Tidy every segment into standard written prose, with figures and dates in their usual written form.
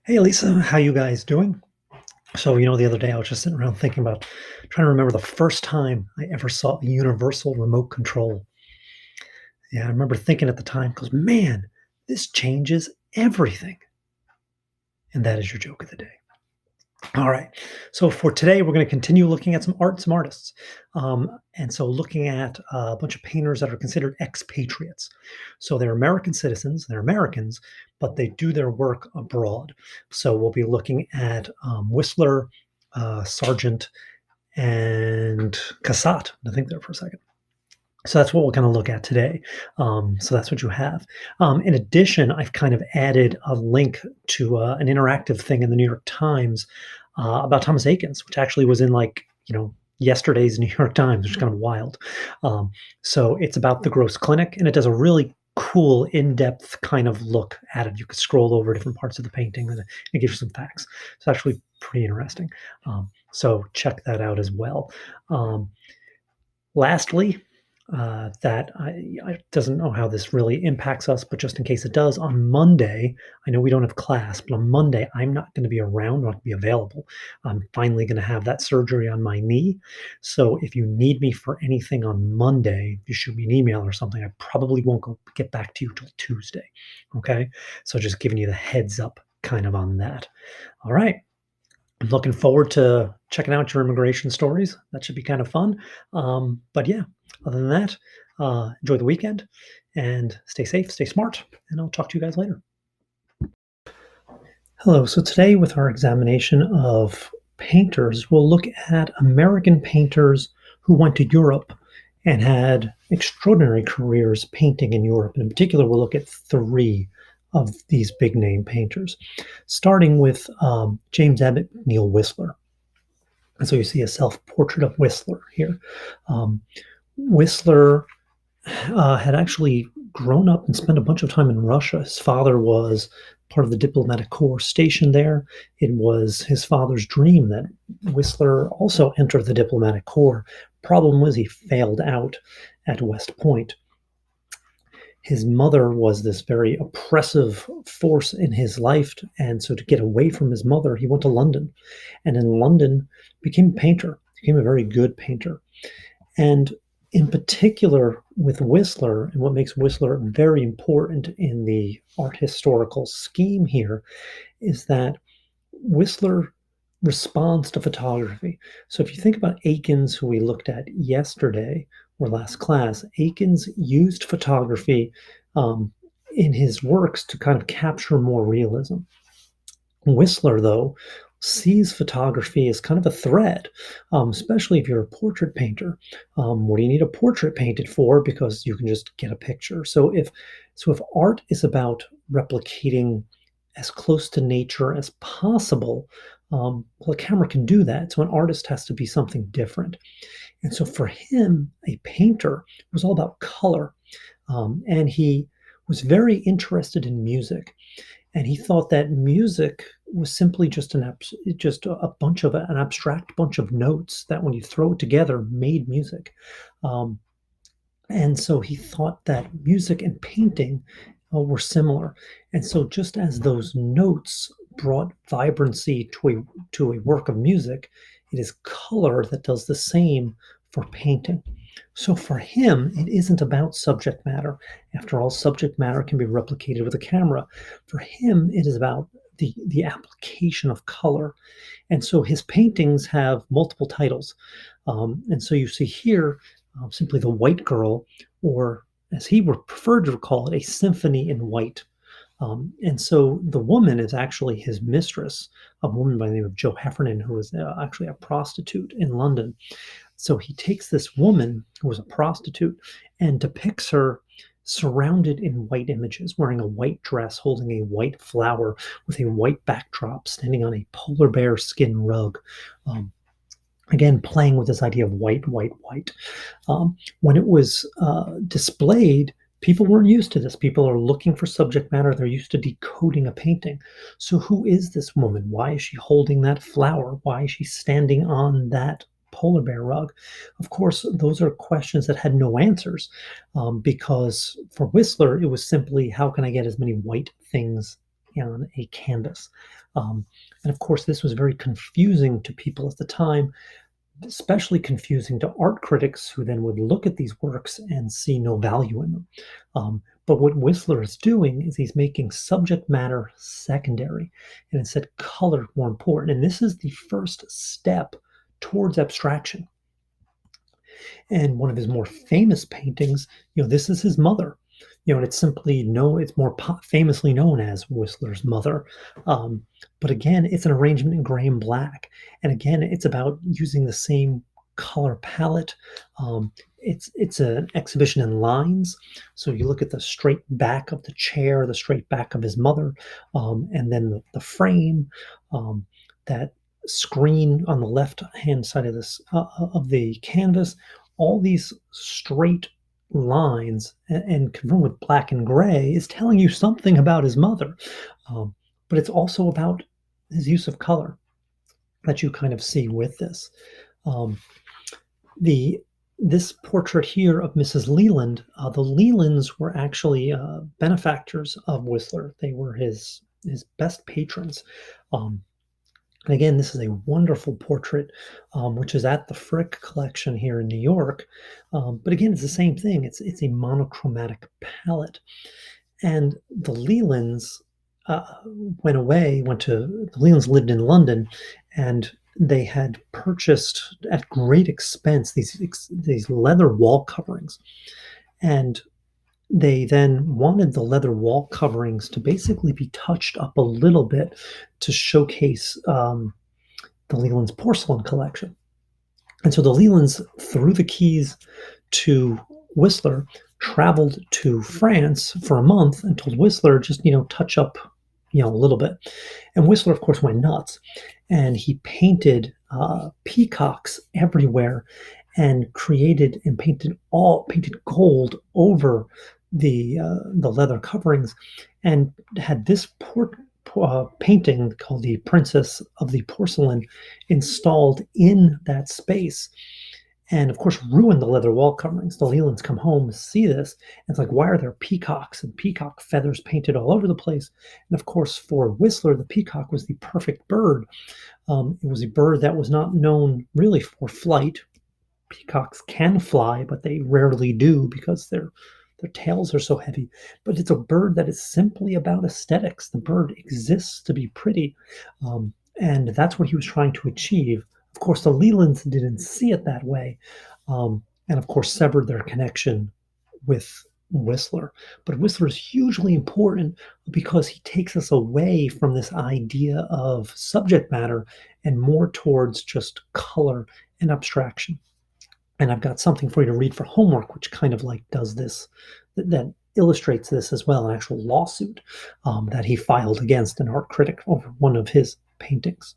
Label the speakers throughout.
Speaker 1: Hey Lisa, how you guys doing? So, the other day I was just sitting around thinking about trying to remember the first time I ever saw a universal remote control. Yeah, I remember thinking at the time, because man, this changes everything. And that is your joke of the day. All right. So for today, we're going to continue looking at some art, some artists. And so looking at a bunch of painters that are considered expatriates. So they're American citizens, they're Americans, but they do their work abroad. So we'll be looking at Whistler, Sargent, and Cassatt. I think there for a second. So that's what we're going to look at today. So that's what you have. In addition, I've kind of added a link to an interactive thing in the New York Times about Thomas Akins, which actually was in yesterday's New York Times, which is kind of wild. So it's about the Gross Clinic, and it does a really cool, in-depth kind of look at it. You could scroll over different parts of the painting, and it gives you some facts. It's actually pretty interesting. So check that out as well. Lastly, that I doesn't know how this really impacts us, but just in case it does, on Monday, I know we don't have class, but on Monday, I'm not going to be around, I'm not going to be available. I'm finally going to have that surgery on my knee. So if you need me for anything on Monday, you shoot me an email or something. I probably won't get back to you till Tuesday. Okay. So just giving you the heads up kind of on that. All right. I'm looking forward to checking out your immigration stories. That should be kind of fun. But yeah, other than that, enjoy the weekend and stay safe, stay smart, and I'll talk to you guys later. Hello. So today, with our examination of painters, we'll look at American painters who went to Europe and had extraordinary careers painting in Europe. And in particular, we'll look at three of these big name painters, starting with James Abbott Neil Whistler. And so you see a self portrait of Whistler here. Whistler had actually grown up and spent a bunch of time in Russia. His father was part of the diplomatic corps stationed there. It was his father's dream that Whistler also enter the diplomatic corps. Problem was he failed out at West Point. His mother was this very oppressive force in his life, and so to get away from his mother, he went to London, and in London became a painter, became a very good painter. And in particular with Whistler, and what makes Whistler very important in the art historical scheme here is that Whistler responds to photography. So if you think about Akins, who we looked at yesterday or last class, Akins used photography um, in his works to kind of capture more realism. Whistler, though, sees photography as kind of a threat, especially if you're a portrait painter. What do you need a portrait painted for? Because you can just get a picture. So if art is about replicating as close to nature as possible, well, a camera can do that. So an artist has to be something different. And so for him, a painter was all about color, and he was very interested in music. And he thought that music was simply just a bunch of an abstract bunch of notes that when you throw it together made music. Um, and so he thought that music and painting were similar. And so just as those notes brought vibrancy to a work of music, it is color that does the same for painting. So for him, it isn't about subject matter. After all, subject matter can be replicated with a camera. For him, it is about the application of color. And so his paintings have multiple titles. And so you see here simply The White Girl, or as he would prefer to call it, A Symphony in White. And so the woman is actually his mistress, a woman by the name of Jo Heffernan, who was actually a prostitute in London. So he takes this woman who was a prostitute and depicts her surrounded in white images, wearing a white dress, holding a white flower with a white backdrop, standing on a polar bear skin rug. Again, playing with this idea of white, white, white. When it was displayed, people weren't used to this. People are looking for subject matter. They're used to decoding a painting. So, who is this woman? Why is she holding that flower? Why is she standing on that polar bear rug? Of course, those are questions that had no answers because for Whistler, it was simply how can I get as many white things on a canvas. Um, and of course, this was very confusing to people at the time, especially confusing to art critics who then would look at these works and see no value in them. But what Whistler is doing is he's making subject matter secondary and instead color more important. And this is the first step towards abstraction. And one of his more famous paintings, this is his mother. And it's simply no, it's more famously known as Whistler's Mother. Um, but again, it's an arrangement in gray and black. And again, it's about using the same color palette. It's an exhibition in lines. So you look at the straight back of the chair, the straight back of his mother, and then the frame, um, that screen on the left hand side of this of the canvas, all these straight lines and confirmed with black and gray is telling you something about his mother. Um, but it's also about his use of color that you kind of see with this. Um, the This portrait here of Mrs. Leland, the Lelands were actually benefactors of Whistler. They were his best patrons. Um, and again, this is a wonderful portrait, which is at the Frick collection here in New York. But again, it's the same thing. It's a monochromatic palette. And the Lelands uh, the Lelands lived in London, and they had purchased at great expense these leather wall coverings. And they then wanted the leather wall coverings to basically be touched up a little bit to showcase the Leland's porcelain collection. And so the Lelands threw the keys to Whistler, traveled to France for a month, and told Whistler just touch up a little bit. And Whistler, of course, went nuts, and he painted peacocks everywhere, and created and painted gold over the leather coverings, and had this painting called the Princess of the Porcelain installed in that space, and of course ruined the leather wall coverings. The Lelands come home, see this, and it's like, why are there peacocks and peacock feathers painted all over the place? And of course, for Whistler, the peacock was the perfect bird. It was a bird that was not known really for flight. Peacocks can fly, but they rarely do because their tails are so heavy. But it's a bird that is simply about aesthetics. The bird exists to be pretty, and that's what he was trying to achieve. Of course, the Lelands didn't see it that way, and of course severed their connection with Whistler. But Whistler is hugely important because he takes us away from this idea of subject matter and more towards just color and abstraction. And I've got something for you to read for homework, which kind of like does this, that illustrates this as well, an actual lawsuit that he filed against an art critic over one of his paintings.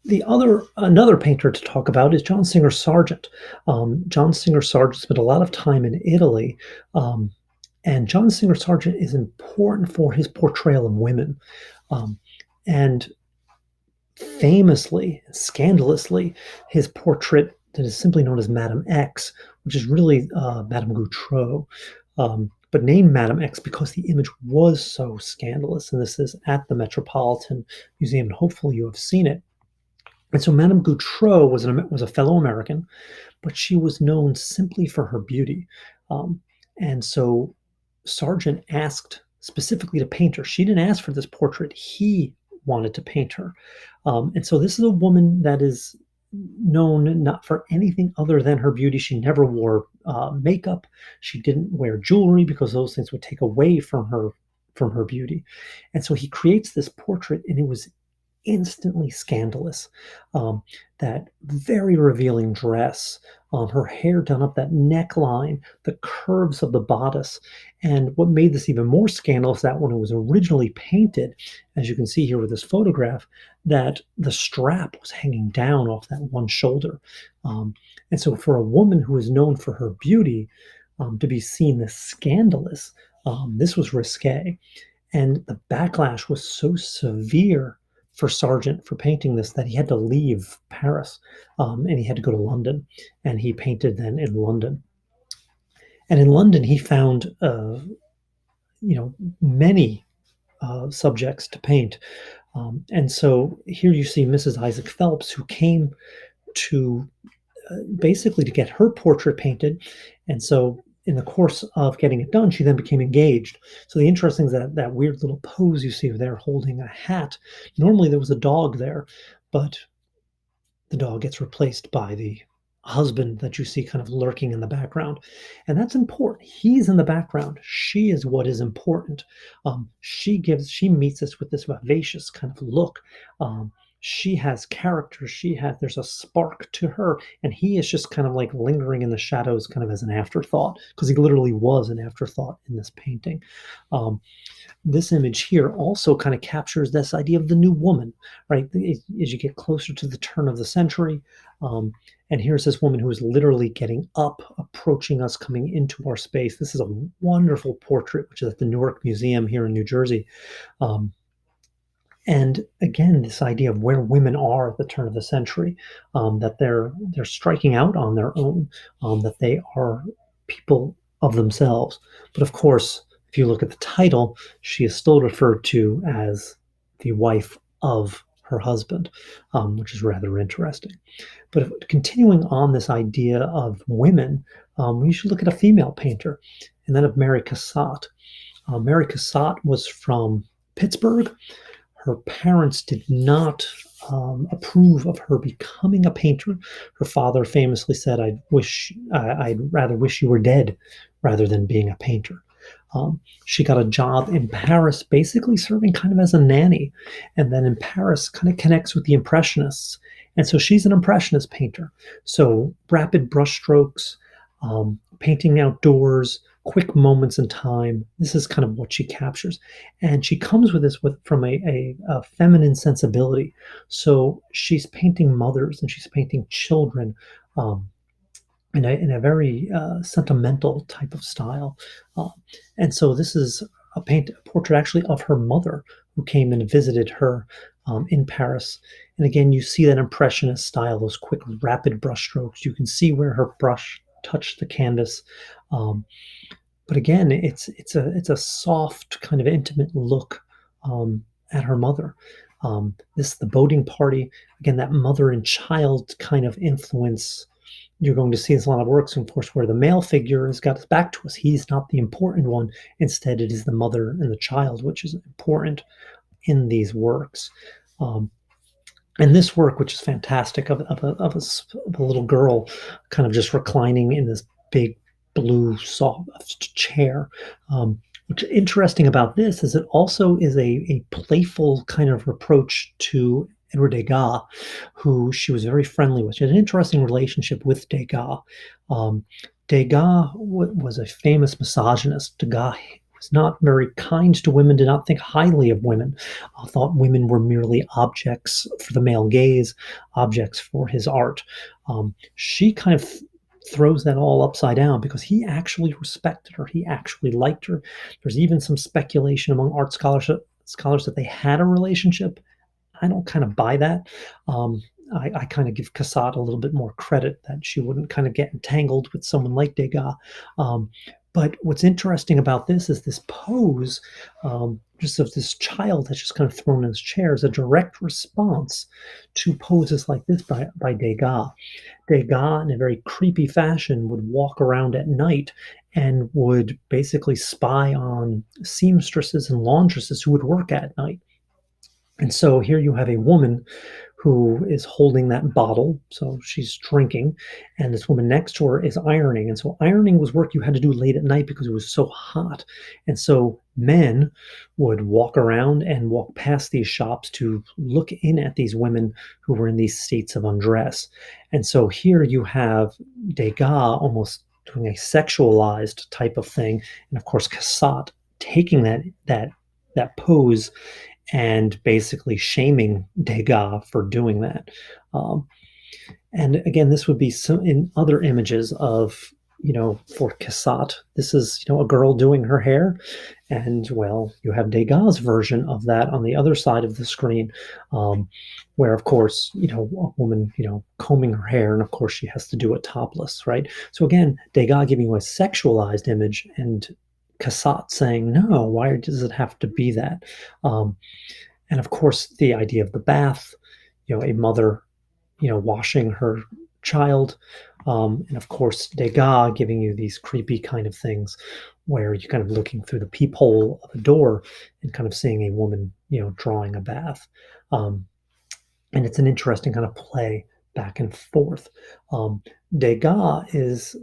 Speaker 1: Another painter to talk about is John Singer Sargent. John Singer Sargent spent a lot of time in Italy, and John Singer Sargent is important for his portrayal of women. And famously, scandalously, his portrait that is simply known as Madame X, which is really Madame Gautreau, but named Madame X because the image was so scandalous. And this is at the Metropolitan Museum, and hopefully you have seen it. And so Madame Gautreau was a fellow American, but she was known simply for her beauty. And so Sargent asked specifically to paint her. She didn't ask for this portrait. He wanted to paint her. And so this is a woman that is known not for anything other than her beauty. She never wore makeup. She didn't wear jewelry because those things would take away from her beauty. And so he creates this portrait, and it was instantly scandalous. That very revealing dress, her hair done up, that neckline, the curves of the bodice. And what made this even more scandalous, that when it was originally painted, as you can see here with this photograph, that the strap was hanging down off that one shoulder. And so for a woman who is known for her beauty, to be seen this scandalous, this was risque. And the backlash was so severe for Sargent for painting this that he had to leave Paris, and he had to go to London, and he painted then in London. And in London, he found, many subjects to paint. And so here you see Mrs. Isaac Phelps, who came to basically to get her portrait painted. And so in the course of getting it done, she then became engaged. So the interesting is that that weird little pose you see of there holding a hat. Normally there was a dog there, but the dog gets replaced by the husband that you see kind of lurking in the background. And that's important. He's in the background. She is what is important. She meets us with this vivacious kind of look. She has character. There's a spark to her. And he is just kind of like lingering in the shadows, kind of as an afterthought, because he literally was an afterthought in this painting. Um, this image here also kind of captures this idea of the new woman, right? As you get closer to the turn of the century, um, and here's this woman who is literally getting up, approaching us, coming into our space. This is a wonderful portrait, which is at the Newark Museum here in New Jersey. Um, and again, this idea of where women are at the turn of the century, that they're striking out on their own, that they are people of themselves. But of course, if you look at the title, she is still referred to as the wife of her husband, which is rather interesting. But continuing on this idea of women, we should look at a female painter, and that of Mary Cassatt. Mary Cassatt was from Pittsburgh. Her parents did not approve of her becoming a painter. Her father famously said, I'd rather wish you were dead rather than being a painter." She got a job in Paris, basically serving kind of as a nanny, and then in Paris kind of connects with the Impressionists. And so she's an Impressionist painter. So rapid brushstrokes, painting outdoors, quick moments in time. This is kind of what she captures. And she comes with this from a feminine sensibility. So she's painting mothers and she's painting children, um, in a very sentimental type of style. Uh, and so this is a portrait actually of her mother who came and visited her in Paris. And again, you see that impressionist style, those quick, rapid brushstrokes. You can see where her brush touched the canvas. Um, but again, it's a soft, kind of intimate look at her mother. This the boating party. Again, that mother and child kind of influence you're going to see in a lot of works, of course, where the male figure has got his back to us. He's not the important one. Instead, it is the mother and the child, which is important in these works. Um, and this work, which is fantastic, of a little girl kind of just reclining in this big blue soft chair. What's interesting about this is it also is a playful kind of reproach to Edward Degas, who she was very friendly with. She had an interesting relationship with Degas. Um, Degas was a famous misogynist. Degas was not very kind to women, did not think highly of women, thought women were merely objects for the male gaze, objects for his art. She kind of throws that all upside down because he actually respected her. He actually liked her. There's even some speculation among art scholars that they had a relationship. I don't kind of buy that. Um, I kind of give Cassatt a little bit more credit that she wouldn't kind of get entangled with someone like Degas. But what's interesting about this is this pose, just of this child that's just kind of thrown in his chair, is a direct response to poses like this by Degas. Degas, in a very creepy fashion, would walk around at night and would basically spy on seamstresses and laundresses who would work at night. And so here you have a woman who is holding that bottle. So she's drinking, and this woman next to her is ironing. And so ironing was work you had to do late at night because it was so hot. And so men would walk around and walk past these shops to look in at these women who were in these states of undress. And so here you have Degas almost doing a sexualized type of thing. And of course, Cassatt taking that pose and basically shaming Degas for doing that. Um, and again, this would be some in other images of, for Cassatt, this is, a girl doing her hair. And well, you have Degas' version of that on the other side of the screen, where, of course, a woman, combing her hair, and of course she has to do it topless, right? So again, Degas giving you a sexualized image and Cassatt saying, "No, why does it have to be that?" Um, and of course, the idea of the bath, a mother, washing her child, and of course, Degas giving you these creepy kind of things where you're kind of looking through the peephole of a door and kind of seeing a woman, drawing a bath. Um, and it's an interesting kind of play back and forth. Um, Degas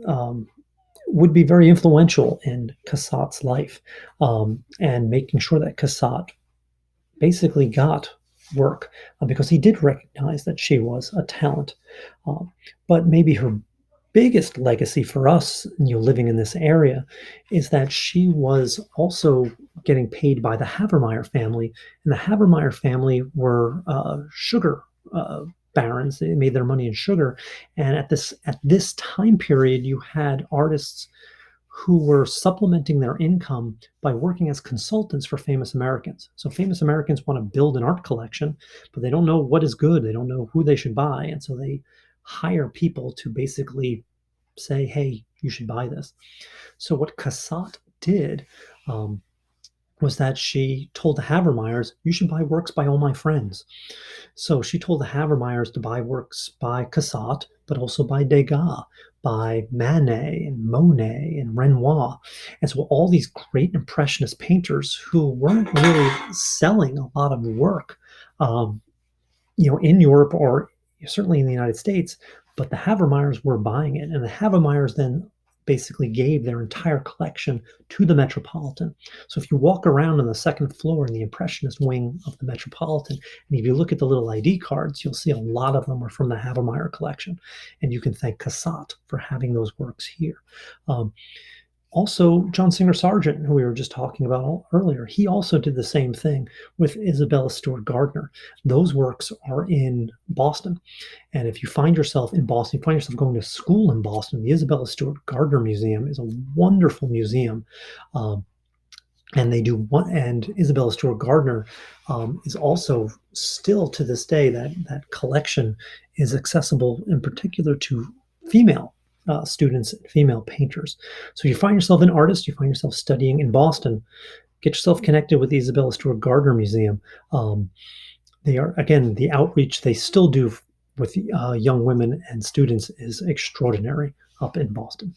Speaker 1: would be very influential in Cassatt's life, and making sure that Cassatt basically got work, because he did recognize that she was a talent. Um, but maybe her biggest legacy for us, living in this area, is that she was also getting paid by the Havermeyer family, and the Havermeyer family were sugar uh, barons. They made their money in sugar, and at this time period, you had artists who were supplementing their income by working as consultants for famous Americans. So famous Americans want to build an art collection, but they don't know what is good. They don't know who they should buy. And so they hire people to basically say, hey, you should buy this. So what Cassatt did, was that she told the Havermeyers, you should buy works by all my friends. So she told the Havermeyers to buy works by Cassatt, but also by Degas, by Manet and Monet and Renoir. And so all these great Impressionist painters who weren't really selling a lot of work, um, in Europe or certainly in the United States, but the Havermeyers were buying it. And the Havermeyers then basically gave their entire collection to the Metropolitan. So if you walk around on the second floor in the Impressionist wing of the Metropolitan, and if you look at the little ID cards, you'll see a lot of them are from the Havermeyer collection. And you can thank Cassatt for having those works here. Um, Also, John Singer Sargent, who we were just talking about earlier, he also did the same thing with Isabella Stewart Gardner. Those works are in Boston. And if you find yourself in Boston, you find yourself going to school in Boston, the Isabella Stewart Gardner Museum is a wonderful museum. Um, and they do one, and Isabella Stewart Gardner is also still to this day, that collection is accessible in particular to female students and female painters. So you find yourself an artist, you find yourself studying in Boston, get yourself connected with the Isabella Stewart Gardner Museum. They are, again, the outreach they still do with young women and students is extraordinary up in Boston.